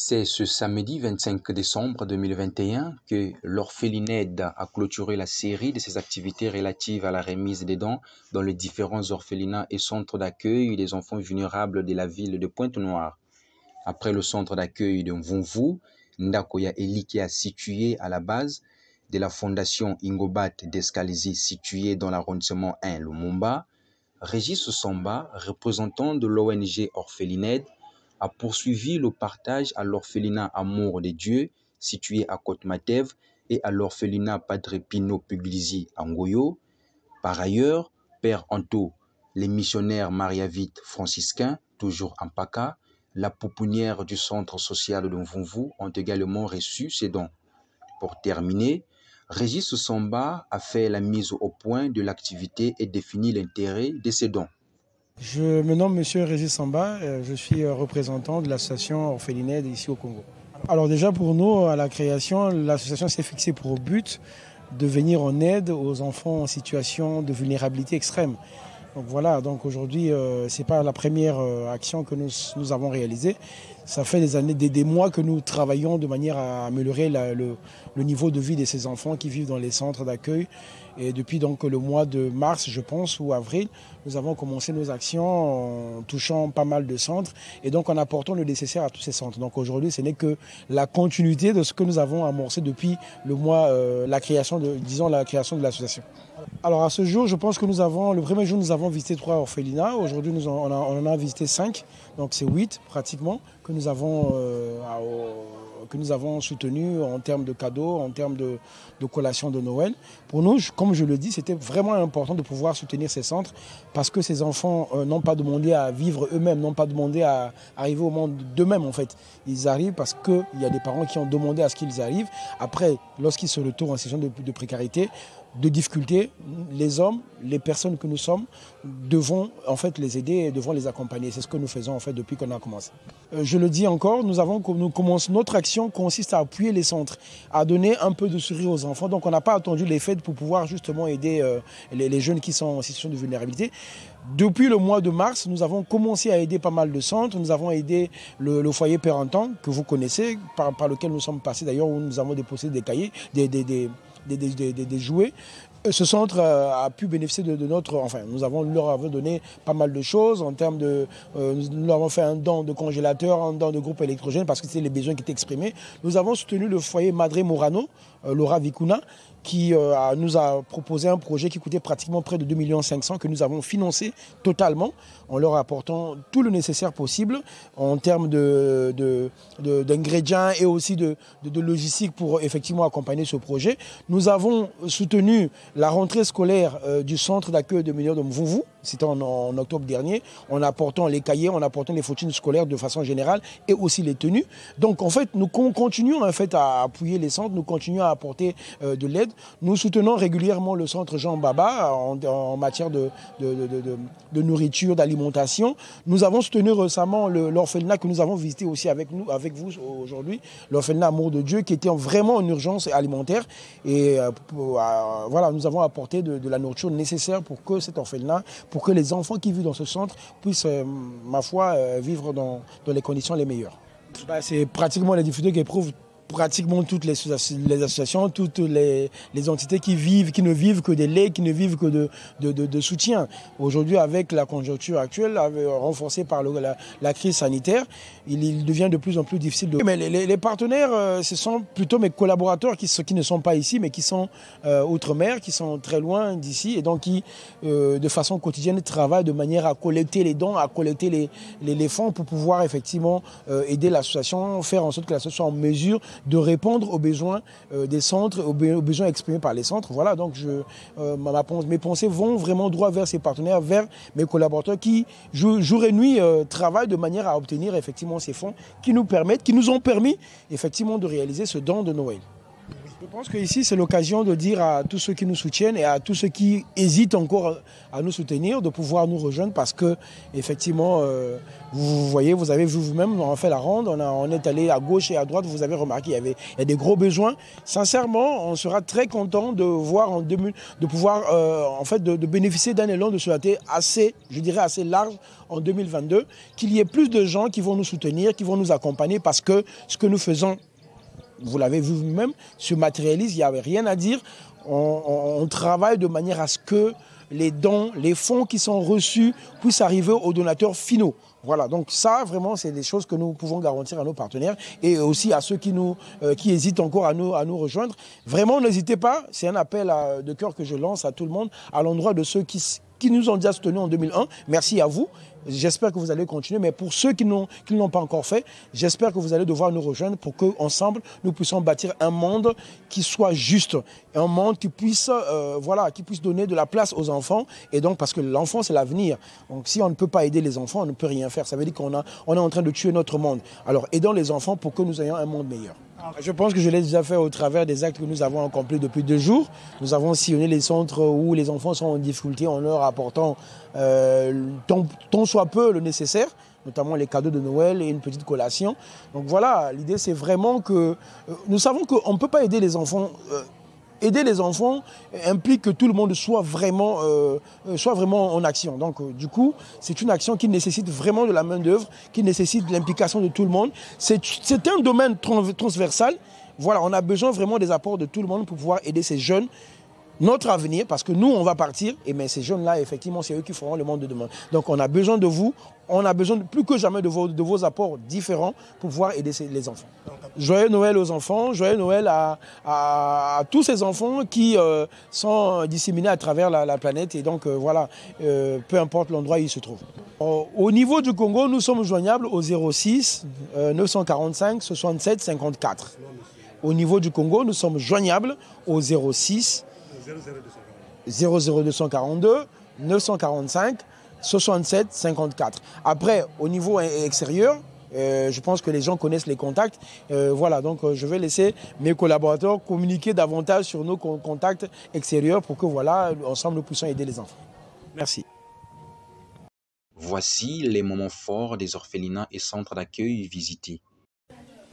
C'est ce samedi 25 décembre 2021 que l'Orphelined a clôturé la série de ses activités relatives à la remise des dons dans les différents orphelinats et centres d'accueil des enfants vulnérables de la ville de Pointe-Noire. Après le centre d'accueil de Mvumvu, Ndakoya Elikia situé à la base de la fondation Ingobat d'Escalizi située dans l'arrondissement 1 Lumumba, Régis Samba, représentant de l'ONG Orphelined, a poursuivi le partage à l'orphelinat Amour de Dieu, situé à Côte-Matev, et à l'orphelinat Padre Pino Puglisi à Ngoyo. Par ailleurs, Père Anto, les missionnaires mariavites franciscains, toujours en PACA, la pouponnière du centre social de Mvumvu ont également reçu ces dons. Pour terminer, Régis Samba a fait la mise au point de l'activité et défini l'intérêt de ces dons. Je me nomme M. Régis Samba, je suis représentant de l'association Orphelined ici au Congo. Alors déjà pour nous, à la création, l'association s'est fixée pour but de venir en aide aux enfants en situation de vulnérabilité extrême. Donc voilà, donc aujourd'hui, ce n'est pas la première action que nous avons réalisée. Ça fait des années, des mois que nous travaillons de manière à améliorer le niveau de vie de ces enfants qui vivent dans les centres d'accueil. Et depuis donc le mois de mars, je pense, ou avril, nous avons commencé nos actions en touchant pas mal de centres et donc en apportant le nécessaire à tous ces centres. Donc aujourd'hui, ce n'est que la continuité de ce que nous avons amorcé depuis le mois, la création de l'association. Alors à ce jour, je pense que le premier jour, nous avons visité 3 orphelinats. Aujourd'hui, on en a visité 5, donc c'est 8 pratiquement que nous avons soutenus en termes de cadeaux, en termes de collations de Noël. Pour nous, comme je le dis, c'était vraiment important de pouvoir soutenir ces centres parce que ces enfants n'ont pas demandé à vivre eux-mêmes, n'ont pas demandé à arriver au monde d'eux-mêmes en fait. Ils arrivent parce qu'il y a des parents qui ont demandé à ce qu'ils arrivent. Après, lorsqu'ils se retrouvent en situation de précarité, de difficultés, les hommes, les personnes que nous sommes, devons en fait les aider et devons les accompagner. C'est ce que nous faisons en fait depuis qu'on a commencé. Je le dis encore, notre action consiste à appuyer les centres, à donner un peu de sourire aux enfants. Donc on n'a pas attendu les fêtes pour pouvoir justement aider les jeunes qui sont en situation de vulnérabilité. Depuis le mois de mars, nous avons commencé à aider pas mal de centres. Nous avons aidé le foyer Père-Anton, que vous connaissez, par lequel nous sommes passés d'ailleurs, où nous avons déposé des cahiers, des jouets. Ce centre a pu bénéficier de notre... Enfin, nous leur avons donné pas mal de choses en termes de... nous leur avons fait un don de congélateur, un don de groupe électrogène parce que c'était les besoins qui étaient exprimés. Nous avons soutenu le foyer Madre Morano, Laura Vicuna, qui nous a proposé un projet qui coûtait pratiquement près de 2 500 000 que nous avons financé totalement en leur apportant tout le nécessaire possible en termes d'ingrédients et aussi de logistique pour effectivement accompagner ce projet. Nous avons soutenu la rentrée scolaire du centre d'accueil de mineurs de Mvumvu, c'était en octobre dernier, en apportant les cahiers, en apportant les fourtines scolaires de façon générale et aussi les tenues. Donc en fait, nous continuons en fait à appuyer les centres, nous continuons à apporter de l'aide. Nous soutenons régulièrement le centre Jean Baba en matière de nourriture, d'alimentation. Nous avons soutenu récemment l'orphelinat que nous avons visité aussi avec vous aujourd'hui, l'orphelinat Amour de Dieu qui était vraiment en urgence alimentaire. Et voilà, nous avons apporté de la nourriture nécessaire pour que cet orphelinat, pour que les enfants qui vivent dans ce centre puissent, ma foi, vivre dans les conditions les meilleures. C'est pratiquement les difficultés qu'éprouvent pratiquement toutes les associations, toutes les entités qui ne vivent que des legs, qui ne vivent que de soutien. Aujourd'hui, avec la conjoncture actuelle, renforcée par la crise sanitaire, il devient de plus en plus difficile. Mais les partenaires, ce sont plutôt mes collaborateurs qui ne sont pas ici, mais qui sont outre-mer, qui sont très loin d'ici, et donc qui, de façon quotidienne, travaillent de manière à collecter les dons, à collecter les fonds pour pouvoir effectivement aider l'association, faire en sorte que l'association soit en mesure de répondre aux besoins des centres, aux besoins exprimés par les centres. Voilà, donc mes pensées vont vraiment droit vers ces partenaires, vers mes collaborateurs qui, jour et nuit, travaillent de manière à obtenir effectivement ces fonds qui nous ont permis effectivement de réaliser ce don de Noël. Je pense qu'ici, c'est l'occasion de dire à tous ceux qui nous soutiennent et à tous ceux qui hésitent encore à nous soutenir de pouvoir nous rejoindre parce que, effectivement, vous voyez, vous avez vu vous-même, on a fait la ronde, on est allé à gauche et à droite, vous avez remarqué, il y a des gros besoins. Sincèrement, on sera très content de voir, de pouvoir, en fait, de bénéficier d'un élan de solidarité assez, je dirais, assez large en 2022, qu'il y ait plus de gens qui vont nous soutenir, qui vont nous accompagner parce que ce que nous faisons, vous l'avez vu vous-même, se matérialise, il n'y avait rien à dire. On travaille de manière à ce que les dons, les fonds qui sont reçus puissent arriver aux donateurs finaux. Voilà, donc ça, vraiment, c'est des choses que nous pouvons garantir à nos partenaires et aussi à ceux qui hésitent encore à nous rejoindre. Vraiment, n'hésitez pas, c'est un appel de cœur que je lance à tout le monde, à l'endroit de ceux qui nous ont déjà soutenus en 2001. Merci à vous. J'espère que vous allez continuer, mais pour ceux qui ne l'ont pas encore fait, j'espère que vous allez devoir nous rejoindre pour qu'ensemble, nous puissions bâtir un monde qui soit juste, un monde qui puisse, qui puisse donner de la place aux enfants. Et donc, parce que l'enfant, c'est l'avenir. Donc, si on ne peut pas aider les enfants, on ne peut rien faire. Ça veut dire qu'on est en train de tuer notre monde. Alors, aidons les enfants pour que nous ayons un monde meilleur. Je pense que je l'ai déjà fait au travers des actes que nous avons accomplis depuis 2 jours. Nous avons sillonné les centres où les enfants sont en difficulté en leur apportant tant soit peu le nécessaire, notamment les cadeaux de Noël et une petite collation. Donc voilà, l'idée c'est vraiment que nous savons qu'on ne peut pas aider les enfants. Aider les enfants implique que tout le monde soit vraiment en action. Donc du coup, c'est une action qui nécessite vraiment de la main-d'œuvre, qui nécessite de l'implication de tout le monde. C'est un domaine transversal. Voilà, on a besoin vraiment des apports de tout le monde pour pouvoir aider ces jeunes. Notre avenir, parce que nous, on va partir, et bien ces jeunes-là, effectivement, c'est eux qui feront le monde de demain. Donc on a besoin de vous, on a besoin plus que jamais de vos apports différents pour pouvoir aider les enfants. Joyeux Noël aux enfants, joyeux Noël à tous ces enfants qui sont disséminés à travers la planète. Et donc voilà, peu importe l'endroit où ils se trouvent. Au niveau du Congo, nous sommes joignables au 06 945 67 54. Au niveau du Congo, nous sommes joignables au 06 00242 945 67 54. Après, au niveau extérieur, je pense que les gens connaissent les contacts. Voilà, donc je vais laisser mes collaborateurs communiquer davantage sur nos contacts extérieurs pour que, voilà, ensemble, nous puissions aider les enfants. Merci. Voici les moments forts des orphelinats et centres d'accueil visités.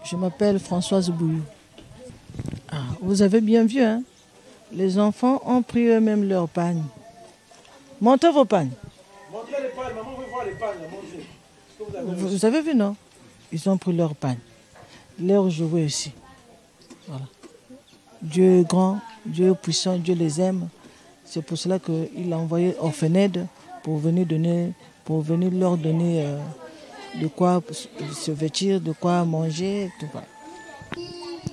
Je m'appelle Françoise Bouillou. Ah, vous avez bien vu, hein? Les enfants ont pris eux-mêmes leur pagne. Montez vos pagnes. Montrez les pagnes, maman veut voir les pagnes. Vous avez vu, non? Ils ont pris leur pagne. Leur jouet aussi. Voilà. Dieu est grand, Dieu est puissant, Dieu les aime. C'est pour cela qu'il a envoyé Orphenaide pour venir leur donner de quoi se vêtir, de quoi manger. Tout ça.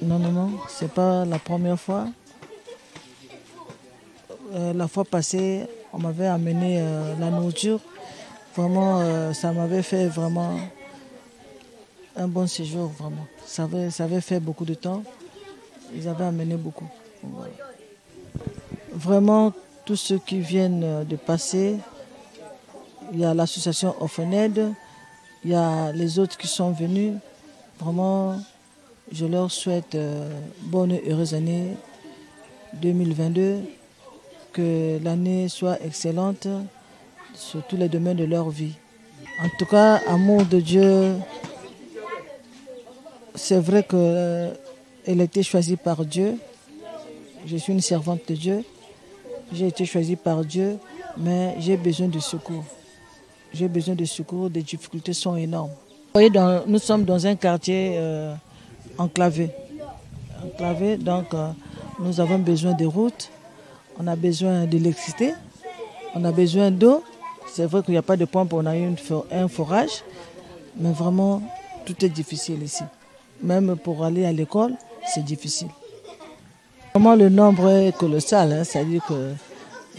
Non, c'est pas la première fois. La fois passée, on m'avait amené la nourriture. Vraiment, ça m'avait fait vraiment un bon séjour. Vraiment. Ça avait fait beaucoup de temps. Ils avaient amené beaucoup. Voilà. Vraiment, tous ceux qui viennent de passer, il y a l'association Orphenaide, il y a les autres qui sont venus. Vraiment, je leur souhaite bonne et heureuse année 2022. Que l'année soit excellente sur tous les domaines de leur vie. En tout cas, amour de Dieu, c'est vrai qu'elle a été choisie par Dieu. Je suis une servante de Dieu. J'ai été choisie par Dieu, mais j'ai besoin de secours. J'ai besoin de secours, les difficultés sont énormes. Vous voyez, nous sommes dans un quartier enclavé. Donc nous avons besoin de routes. On a besoin d'électricité, on a besoin d'eau. C'est vrai qu'il n'y a pas de pompe, on a eu un forage, mais vraiment, tout est difficile ici. Même pour aller à l'école, c'est difficile. Vraiment, le nombre est colossal, hein, c'est-à-dire que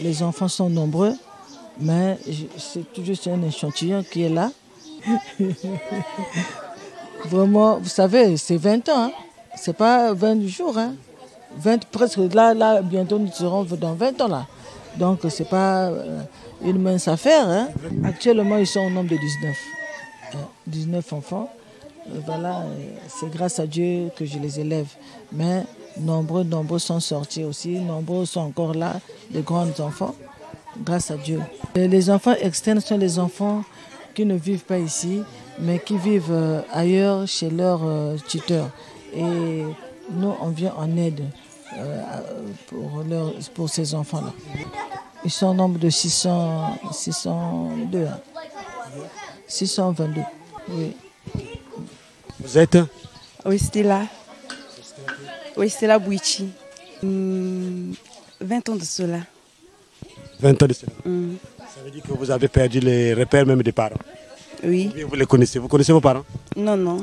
les enfants sont nombreux, mais c'est toujours un échantillon qui est là. Vraiment, vous savez, c'est 20 ans, hein. C'est pas 20 jours, hein. 20, presque là, bientôt nous serons dans 20 ans là. Donc c'est pas une mince affaire. Hein. Actuellement, ils sont au nombre de 19 enfants. Voilà, c'est grâce à Dieu que je les élève. Mais Nombreux sont sortis aussi, nombreux sont encore là, de grands enfants, grâce à Dieu. Les enfants externes sont les enfants qui ne vivent pas ici, mais qui vivent ailleurs chez leurs tuteurs. Et nous, on vient en aide pour ces enfants-là. Ils sont au nombre de 602. 622, oui. Vous êtes? Oui, Stella. Oui, Stella Bouichi. 20 ans de cela. 20 ans de cela. Ça veut dire que vous avez perdu les repères même des parents? Oui. Vous les connaissez? Vous connaissez vos parents? Non, non.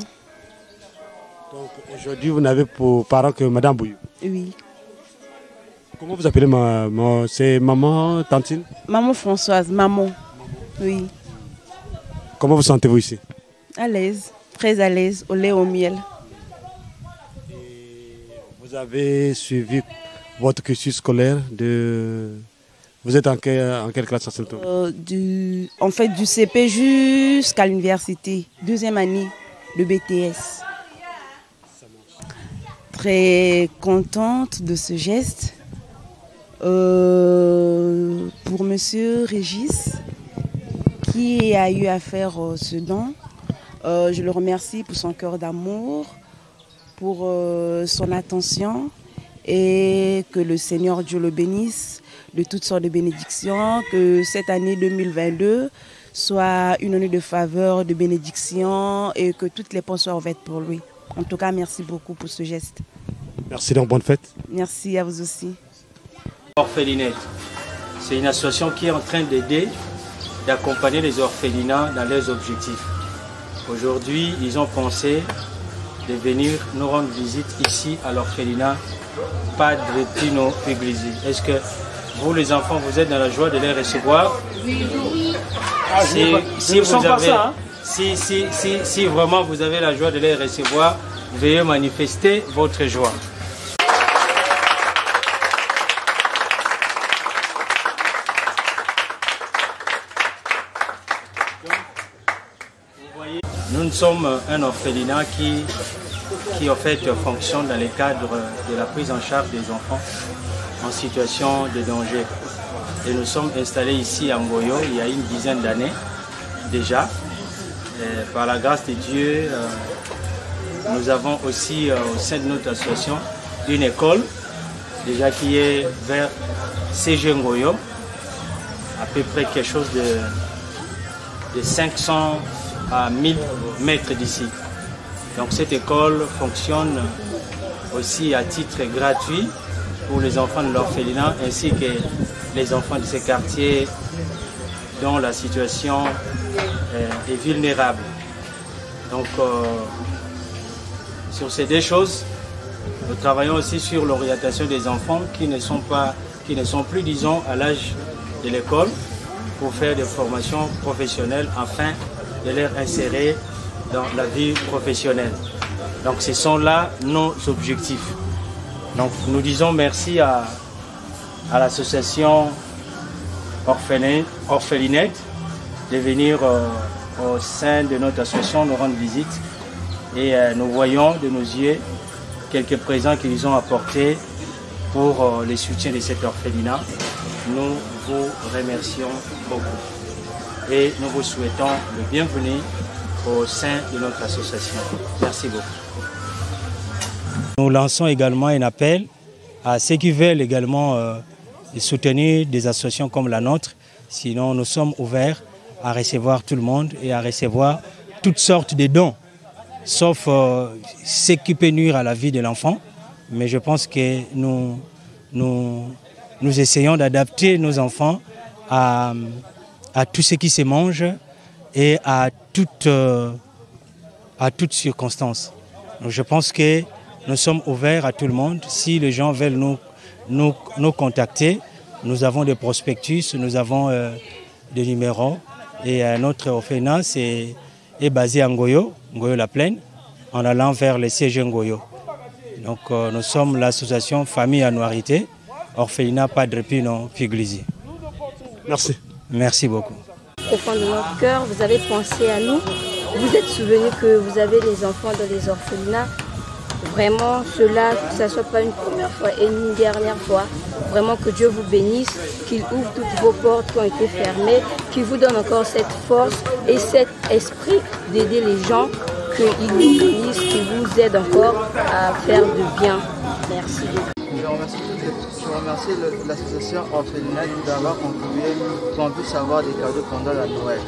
Donc aujourd'hui, vous n'avez pour parents que Madame Bouillou? Oui. Comment vous appelez c'est maman, tantine? Maman Françoise, maman. Oui. Comment vous sentez-vous ici? À l'aise, très à l'aise, au lait, au miel. Et vous avez suivi votre cursus scolaire Vous êtes en quelle classe en ce temps? En fait, du CP jusqu'à l'université. 2e année de BTS. Très contente de ce geste. Pour Monsieur Régis, qui a eu à faire ce don, je le remercie pour son cœur d'amour, pour son attention, et que le Seigneur Dieu le bénisse de toutes sortes de bénédictions, que cette année 2022 soit une année de faveur, de bénédiction, et que toutes les portes soient ouvertes pour lui. En tout cas, merci beaucoup pour ce geste. Merci, donc bonne fête. Merci à vous aussi. Orphelinette, c'est une association qui est en train d'aider, d'accompagner les orphelinats dans leurs objectifs. Aujourd'hui, ils ont pensé de venir nous rendre visite ici à l'orphelinat Padre Pino Puglisi. Est-ce que vous, les enfants, vous êtes dans la joie de les recevoir? Oui. Si vraiment vous avez la joie de les recevoir, veuillez manifester votre joie. Nous sommes un orphelinat qui en fait fonctionne dans le cadre de la prise en charge des enfants en situation de danger. Et nous sommes installés ici à Ngoyo il y a une dizaine d'années déjà. Et par la grâce de Dieu, nous avons aussi au sein de notre association une école déjà qui est vers CG Ngoyo, à peu près quelque chose de 500 à 1000 mètres d'ici. Donc cette école fonctionne aussi à titre gratuit pour les enfants de l'orphelinat ainsi que les enfants de ces quartiers dont la situation est vulnérable. Donc sur ces deux choses, nous travaillons aussi sur l'orientation des enfants qui ne sont plus, disons, à l'âge de l'école pour faire des formations professionnelles afin de les insérer dans la vie professionnelle. Donc ce sont là nos objectifs. Donc nous disons merci à l'association Orphelinette de venir au sein de notre association nous rendre visite et nous voyons de nos yeux quelques présents qu'ils ont apportés pour le soutien de cet orphelinat. Nous vous remercions beaucoup et nous vous souhaitons le bienvenu au sein de notre association. Merci beaucoup. Nous lançons également un appel à ceux qui veulent également soutenir des associations comme la nôtre. Sinon, nous sommes ouverts à recevoir tout le monde et à recevoir toutes sortes de dons, sauf ce qui peut nuire à la vie de l'enfant. Mais je pense que nous essayons d'adapter nos enfants à tout ce qui se mange et à toutes circonstances. Donc je pense que nous sommes ouverts à tout le monde. Si les gens veulent nous contacter, nous avons des prospectus, nous avons des numéros. Et notre orphelinat est basé à Ngoyo, la Plaine, en allant vers le siège Ngoyo. Donc nous sommes l'association Famille Annuarité, orphelinat Padre Pino Puglisi. Merci. Merci beaucoup. Au fond de notre cœur, vous avez pensé à nous. Vous êtes souvenu que vous avez les enfants dans les orphelinats. vraiment cela, que ce ne soit pas une première fois et une dernière fois. Vraiment que Dieu vous bénisse, qu'il ouvre toutes vos portes qui ont été fermées, qu'il vous donne encore cette force et cet esprit d'aider les gens, qu'il vous bénisse, qu'il vous aide encore à faire de bien. Merci. Je remercie l'association Orphelinat d'avoir contribué pour qu'on puisse avoir des cadeaux pendant la Noël.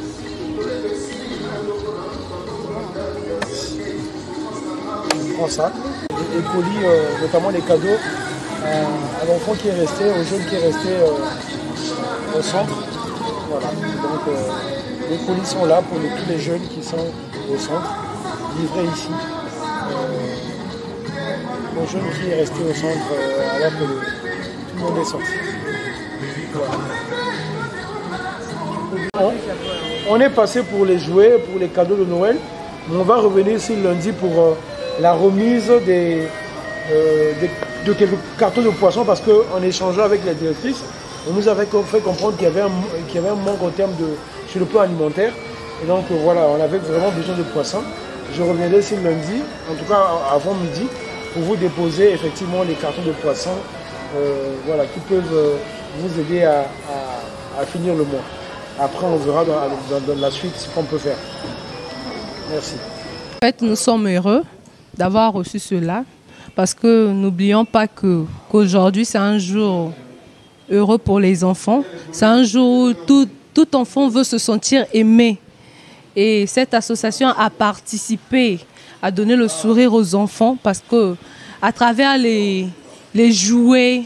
On prend ça et colis notamment les cadeaux à l'enfant qui est resté, au jeune qui est resté au centre. Voilà. Donc les colis sont là pour tous les jeunes qui sont au centre, livrés ici. Au jeune qui est resté au centre alors que tout le monde est sorti. Voilà. On est passé pour les jouets, pour les cadeaux de Noël, mais on va revenir ici lundi pour la remise de quelques cartons de poissons parce qu'en échangeant avec la directrice, on nous avait fait comprendre qu'il y avait un manque en termes sur le plan alimentaire. Et donc voilà, on avait vraiment besoin de poissons. Je reviendrai ici lundi, en tout cas avant midi, pour vous déposer effectivement les cartons de poissons voilà, qui peuvent vous aider à finir le mois. Après, on verra dans la suite ce qu'on peut faire. Merci. En fait, nous sommes heureux d'avoir reçu cela parce que n'oublions pas qu'aujourd'hui, c'est un jour heureux pour les enfants. C'est un jour où tout enfant veut se sentir aimé. Et cette association a participé à donner le sourire aux enfants parce que à travers les jouets,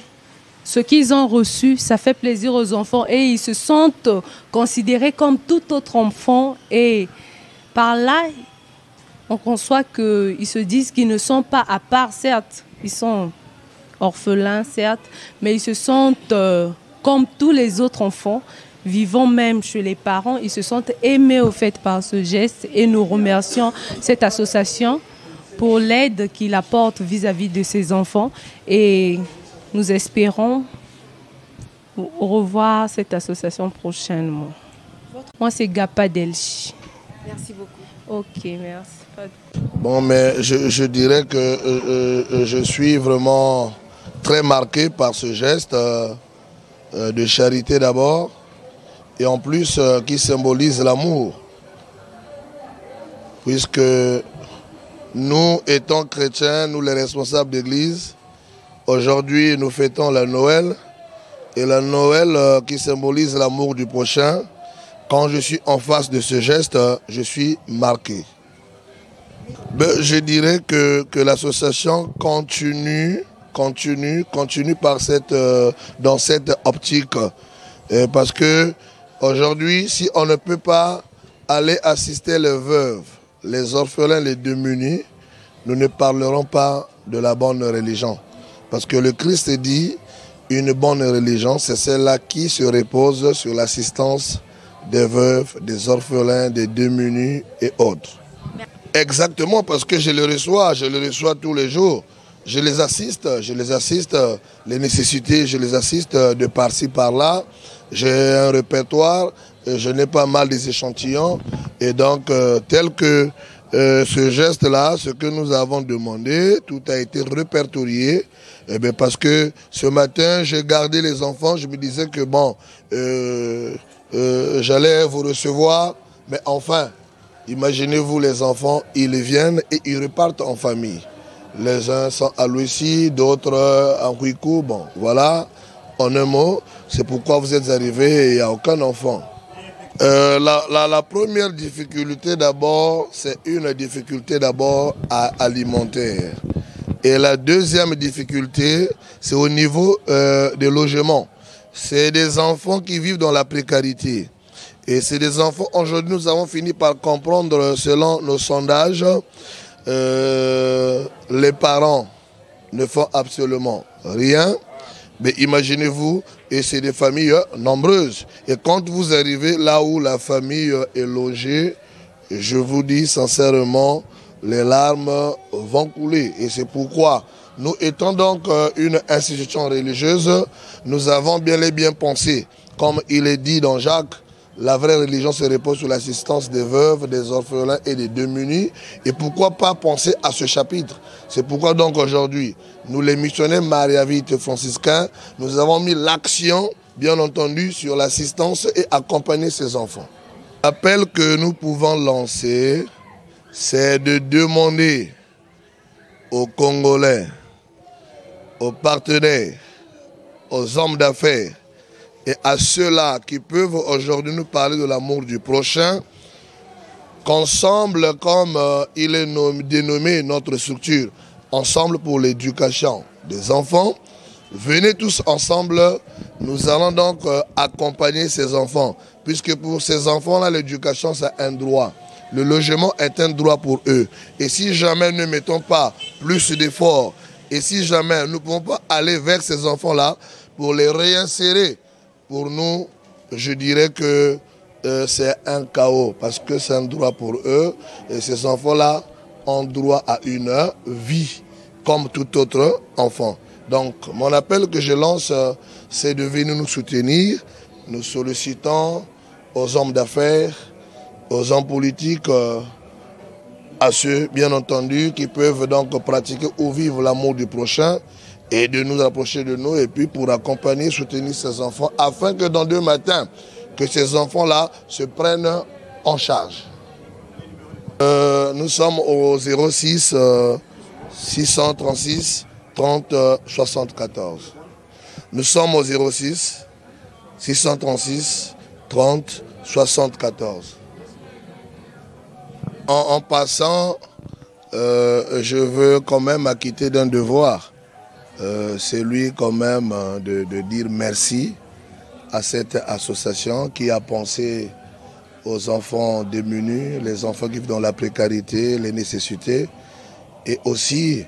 ce qu'ils ont reçu, ça fait plaisir aux enfants et ils se sentent considérés comme tout autre enfant. Et par là, on conçoit qu'ils se disent qu'ils ne sont pas à part, certes, ils sont orphelins, certes, mais ils se sentent comme tous les autres enfants, vivant même chez les parents, ils se sentent aimés au fait par ce geste et nous remercions cette association pour l'aide qu'il apporte vis-à-vis de ces enfants et nous espérons revoir cette association prochainement. Moi, c'est Gapa Delchi. Merci beaucoup. Ok, merci. Bon, mais je dirais que je suis vraiment très marqué par ce geste de charité d'abord et en plus qui symbolise l'amour. Puisque nous, étant chrétiens, nous les responsables d'église, aujourd'hui nous fêtons la Noël et la Noël qui symbolise l'amour du prochain. Quand je suis en face de ce geste, je suis marqué. Je dirais que l'association continue dans cette optique. Parce que aujourd'hui, si on ne peut pas aller assister les veuves, les orphelins, les démunis, nous ne parlerons pas de la bonne religion. Parce que le Christ dit, une bonne religion, c'est celle-là qui se repose sur l'assistance des veuves, des orphelins, des démunis et autres. Exactement, parce que je les reçois tous les jours. Je les assiste, les nécessités, je les assiste de par-ci, par-là. J'ai un répertoire, je n'ai pas mal des échantillons. Et donc, tel que ce geste-là, ce que nous avons demandé, tout a été répertorié. Eh bien, parce que ce matin, j'ai gardé les enfants, je me disais que bon, j'allais vous recevoir, mais enfin, imaginez-vous les enfants, ils viennent et ils repartent en famille. Les uns sont à Louissi, d'autres en Kouikou. Bon, voilà, en un mot, c'est pourquoi vous êtes arrivés et il n'y a aucun enfant. La première difficulté d'abord, c'est une difficulté d'abord alimentaire. Et la deuxième difficulté, c'est au niveau des logements. C'est des enfants qui vivent dans la précarité. Et c'est des enfants, aujourd'hui nous avons fini par comprendre, selon nos sondages, les parents ne font absolument rien. Mais imaginez-vous, et c'est des familles nombreuses. Et quand vous arrivez là où la famille est logée, je vous dis sincèrement, les larmes vont couler. Et c'est pourquoi, nous étant donc une institution religieuse, nous avons bien et bien pensé, comme il est dit dans Jacques, la vraie religion se repose sur l'assistance des veuves, des orphelins et des démunis. Et pourquoi pas penser à ce chapitre? C'est pourquoi donc aujourd'hui, nous les missionnaires mariavites franciscains, nous avons mis l'action, bien entendu, sur l'assistance et accompagner ces enfants. L'appel que nous pouvons lancer, c'est de demander aux Congolais, aux partenaires, aux hommes d'affaires et à ceux-là qui peuvent aujourd'hui nous parler de l'amour du prochain, qu'ensemble, comme il est dénommé notre structure, ensemble pour l'éducation des enfants, venez tous ensemble, nous allons donc accompagner ces enfants, puisque pour ces enfants-là, l'éducation c'est un droit. Le logement est un droit pour eux. Et si jamais nous ne mettons pas plus d'efforts, et si jamais nous ne pouvons pas aller vers ces enfants-là pour les réinsérer, pour nous, je dirais que c'est un chaos, parce que c'est un droit pour eux. Et ces enfants-là ont droit à une vie, comme tout autre enfant. Donc, mon appel que je lance, c'est de venir nous soutenir. Nous sollicitons aux hommes d'affaires, aux hommes politiques, à ceux, bien entendu, qui peuvent donc pratiquer ou vivre l'amour du prochain et de nous approcher de nous et puis pour accompagner, soutenir ces enfants afin que dans 2 matins, que ces enfants-là se prennent en charge. Nous sommes au 06 636 30 74. Nous sommes au 06 636 30 74. En passant, je veux quand même acquitter d'un devoir. C'est lui quand même de dire merci à cette association qui a pensé aux enfants démunis, les enfants qui vivent dans la précarité, les nécessités. Et aussi,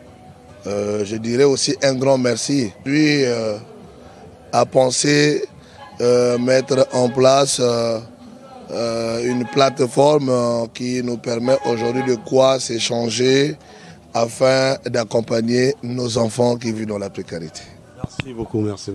je dirais aussi un grand merci. Lui a pensé mettre en place une plateforme qui nous permet aujourd'hui de quoi s'échanger afin d'accompagner nos enfants qui vivent dans la précarité. Merci beaucoup, merci.